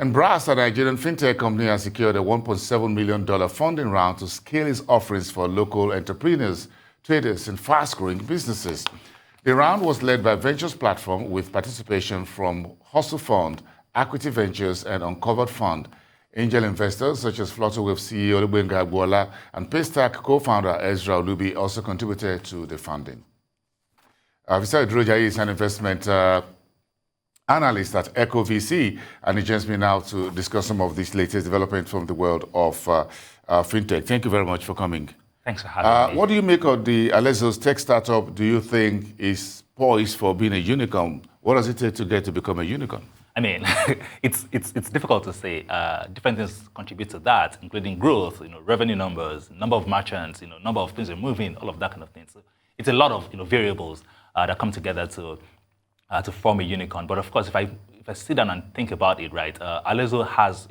And Brass, a Nigerian fintech company, has secured a $1.7 million funding round to scale its offerings for local entrepreneurs, traders, and fast-growing businesses. The round was led by Ventures Platform with participation from Hustle Fund, Equity Ventures, and Uncovered Fund. Angel investors such as Flutterwave CEO Olubenga Agbola and Paystack co-founder Ezra Olubi also contributed to the funding. Visa Drojayi is an investment analyst at Echo VC, and he joins me now to discuss some of these latest developments from the world of fintech. Thank you very much for coming. Thanks for having me. What do you make of the Alerzo's tech startup? Do you think is poised for being a unicorn? What does it take to get to become a unicorn? I mean, it's difficult to say. Different things contribute to that, including growth, revenue numbers, number of merchants, number of things we're moving, all of that kind of thing. So it's a lot of variables that come together to form a unicorn. But of course, if I sit down and think about it, right, Alerzo has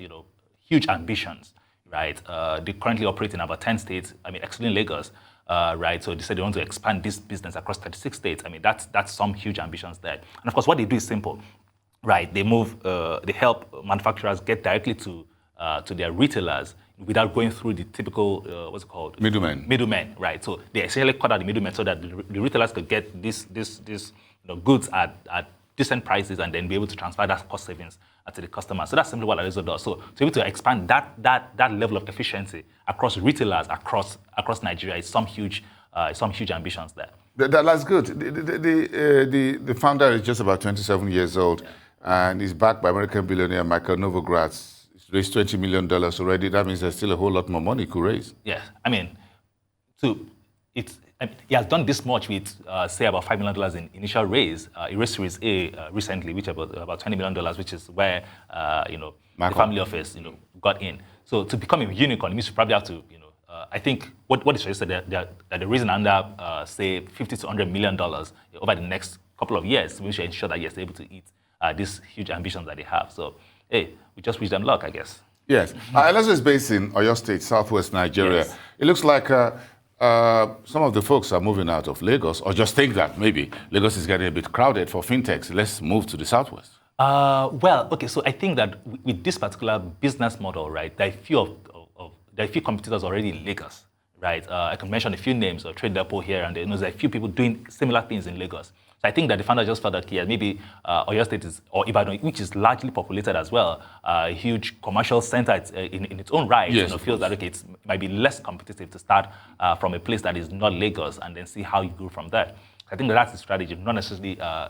huge ambitions, right? They currently operate in about 10 states. I mean, excluding Lagos, right? So they said they want to expand this business across 36 states. I mean, that's some huge ambitions there. And of course, what they do is simple. Right, they help manufacturers get directly to their retailers without going through the typical what's it called? Middlemen, right? So they essentially cut out the middlemen so that the retailers could get this goods at decent prices and then be able to transfer that cost savings to the customer. So that's simply what Alerzo does. So to be able to expand that level of efficiency across retailers across Nigeria is some huge ambitions there. That's good. The founder is just about 27 years old. Yeah. And he's backed by American billionaire Michael Novogratz. He's raised $20 million already. That means there's still a whole lot more money he could raise. Yeah, I mean, he has done this much with, say, about $5 million in initial raise. He raised Series A recently, which about $20 million, which is where the family office got in. So to become a unicorn, it means you probably have to I think what is suggested that the reason under say $50 to $100 million over the next couple of years, we should ensure that you're able to eat these huge ambitions that they have. So, hey, we just wish them luck, I guess. Yes. Alerzo is based in Oyo State, southwest Nigeria. Yes. It looks like some of the folks are moving out of Lagos, or just think that maybe Lagos is getting a bit crowded for fintechs. Let's move to the southwest. Well, okay, so I think that with this particular business model, right, there are a few competitors already in Lagos, right? I can mention a few names of Trade Depot here, and there are a few people doing similar things in Lagos. So I think that the founder just felt that maybe Oyo State or Ibadan, which is largely populated as well, a huge commercial center in its own right, yes, feels that okay, it might be less competitive to start from a place that is not Lagos and then see how you grow from there. I think that's the strategy, not necessarily, I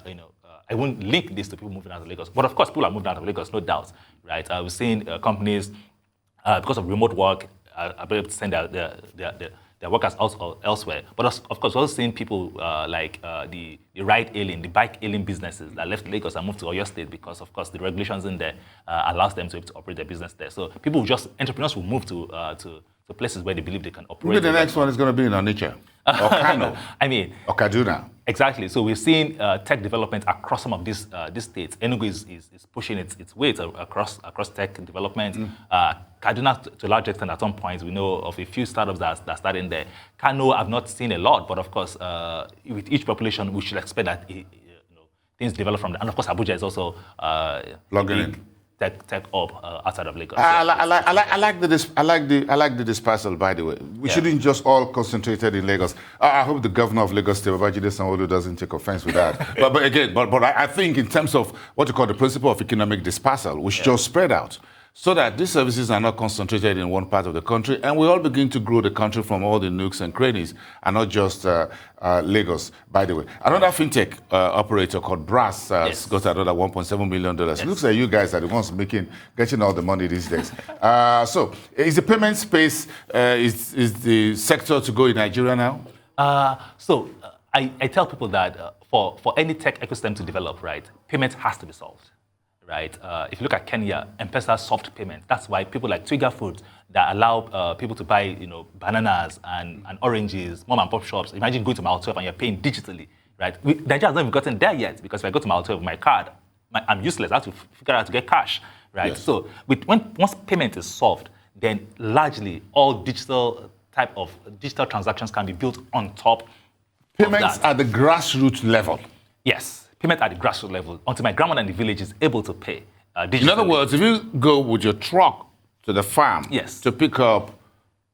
won't link this to people moving out of Lagos, but of course people are moving out of Lagos, no doubt, right? We've seen companies, because of remote work, are able to send their workers elsewhere. But of course, we're also seeing people like the ride-hailing, the bike-hailing businesses that left Lagos and moved to Oyo State because, of course, the regulations in there allows them to be able to operate their business there. So entrepreneurs will move to places where they believe they can operate. Maybe the next one is going to be in Onitsha or Kano. I mean, or Kaduna. Exactly. So we're seeing tech development across some of these states. Enugu is pushing its weight across tech development. Kaduna, to a large extent, at some point, we know of a few startups that are starting there. Kano, I've not seen a lot, but of course, with each population, we should expect that things develop from there. And of course, Abuja is also logging in. Tech up outside of Lagos. I like the dispersal, by the way. We shouldn't just all concentrated in Lagos. I hope the governor of Lagos State, Babajide Sanwo-Olu, doesn't take offense with that. but I think in terms of what you call the principle of economic dispersal, we should just spread out so that these services are not concentrated in one part of the country, and we all begin to grow the country from all the nooks and crannies, and not just Lagos, by the way. Another fintech operator called Brass has got another $1.7 million. It looks like you guys are the ones getting all the money these days. So is the payment space, is the sector to go in Nigeria now? I tell people that for any tech ecosystem to develop, right, payment has to be solved. Right? If you look at Kenya, M-Pesa soft payment. That's why people like Trigger Foods that allow people to buy, bananas and oranges, mom and pop shops. Imagine going to Mile 12 and you're paying digitally, right? Nigeria has not even gotten there yet because if I go to Mile 12 with my card, I'm useless. I have to figure out how to get cash, right? Yes. So once payment is solved, then largely all digital transactions can be built on top. Payments at the grassroots level. Yes. Payment at the grassroots level, until my grandmother in the village is able to pay, digitally. In other words, if you go with your truck to the farm Yes. to pick up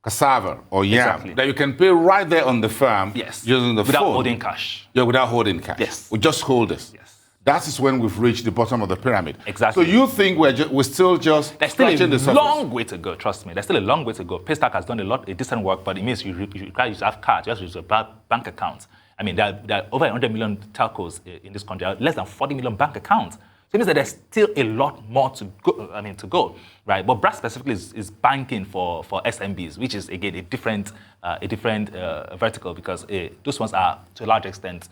cassava or yam, Exactly. that you can pay right there on the farm using the without phone. holding cash. Yeah, without holding cash. Yes. We just hold this. Yes. That is when we've reached the bottom of the pyramid. Exactly. So you think we're still just There's still scratching the a surface? long way to go, trust me. There's still a long way to go. Paystack has done a decent work, but it means you require you to have cards, you have to use a bank account. I mean, there are over 100 million telcos in this country, less than 40 million bank accounts. So it means that there's still a lot more to go, right? But BRAC specifically is banking for SMBs, which is, again, a different vertical, because those ones are, to a large extent,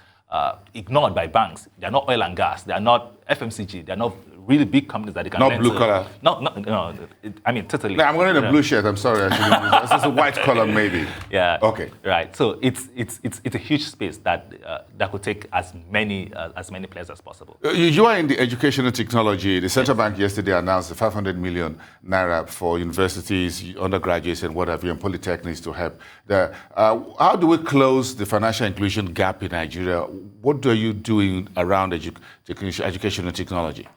ignored by banks. They're not oil and gas. They're not FMCG. They're not really big companies that they can Not lend blue to. collar. No. I mean, totally. No, I'm wearing a blue shirt. I'm sorry. This is a white collar, maybe. Yeah. Okay. Right. So it's a huge space that could take as many players as possible. You are in the educational technology. The central bank yesterday announced the 500 million naira for universities, undergraduates, and what have you, and polytechnics to help. How do we close the financial inclusion gap in Nigeria? What are you doing around educational technology?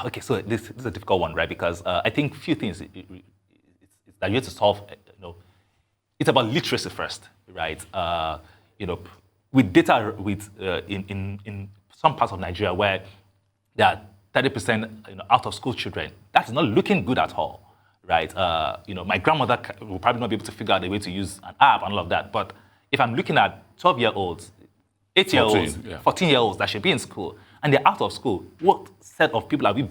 Okay, so this is a difficult one, right? Because I think few things that you have to solve. It's about literacy first, right? With data in some parts of Nigeria where there are 30% out of school children, that's not looking good at all, right? My grandmother will probably not be able to figure out a way to use an app and all of that. But if I'm looking at 12-year-olds, 8-year-olds, 14-year-olds that should be in school, and they're out of school, what set of people are we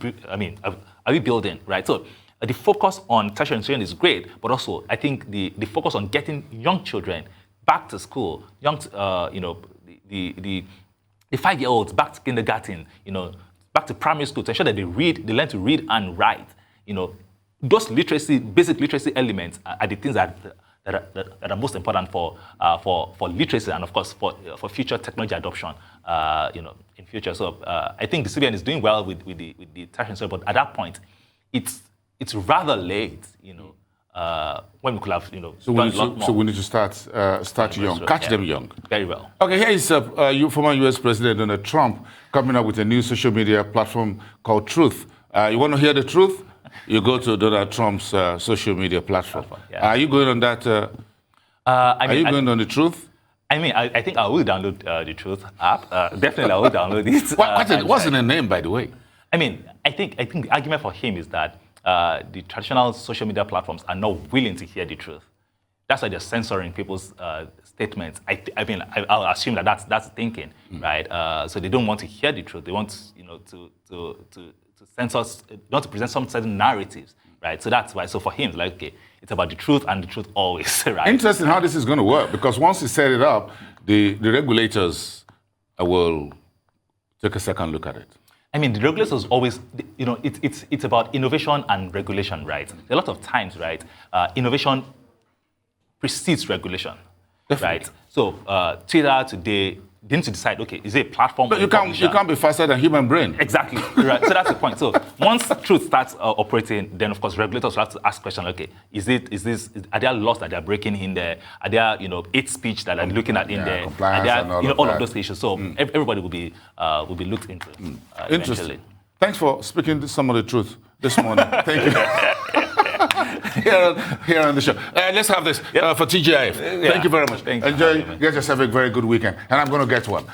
building, right? So the focus on tertiary education is great, but also I think the focus on getting young children back to school, the 5-year-olds back to kindergarten, back to primary school, to ensure that they learn to read and write. Those basic literacy elements are the things that are most important for literacy and, of course, for future technology adoption, in future. So I think the CBN is doing well with the tertiary institution, but at that point, it's rather late, when we could have, So we need to start young, catch them young. Very well. Okay, here is former U.S. President Donald Trump coming up with a new social media platform called Truth. You want to hear the truth? You go to Donald Trump's social media platform. Yeah. Are you going on that? Are you going on the Truth? I mean, I think I will download the Truth app. Definitely, I will download it. What's in the name, by the way? I mean, I think the argument for him is that the traditional social media platforms are not willing to hear the truth. That's why they're censoring people's statements. I'll assume that that's thinking, right? So they don't want to hear the truth. They want, to censor, not to present some certain narratives, right? So that's why. So for him, it's like, okay, it's about the truth and the truth always, right? Interesting how this is going to work, because once you set it up, the regulators will take a second look at it. I mean, the regulators always, it's about innovation and regulation, right? A lot of times, right, innovation precedes regulation, Definitely. right? So Twitter today didn't decide, okay, is it a platform? But you can't be faster than human brain. Exactly, right? So that's the point. So once truth starts operating, then of course regulators will have to ask questions. Okay, are there laws that they're breaking in there? Are there hate speech that they're looking at in there? Compliance are there, and all of those issues? So everybody will be looked into. Interesting. Thanks for speaking some of the truth this morning. Thank you. Here on the show. Let's have this for TGIF. Thank you very much. Thank you. Enjoy. Get yourself a very good weekend. And I'm going to get one.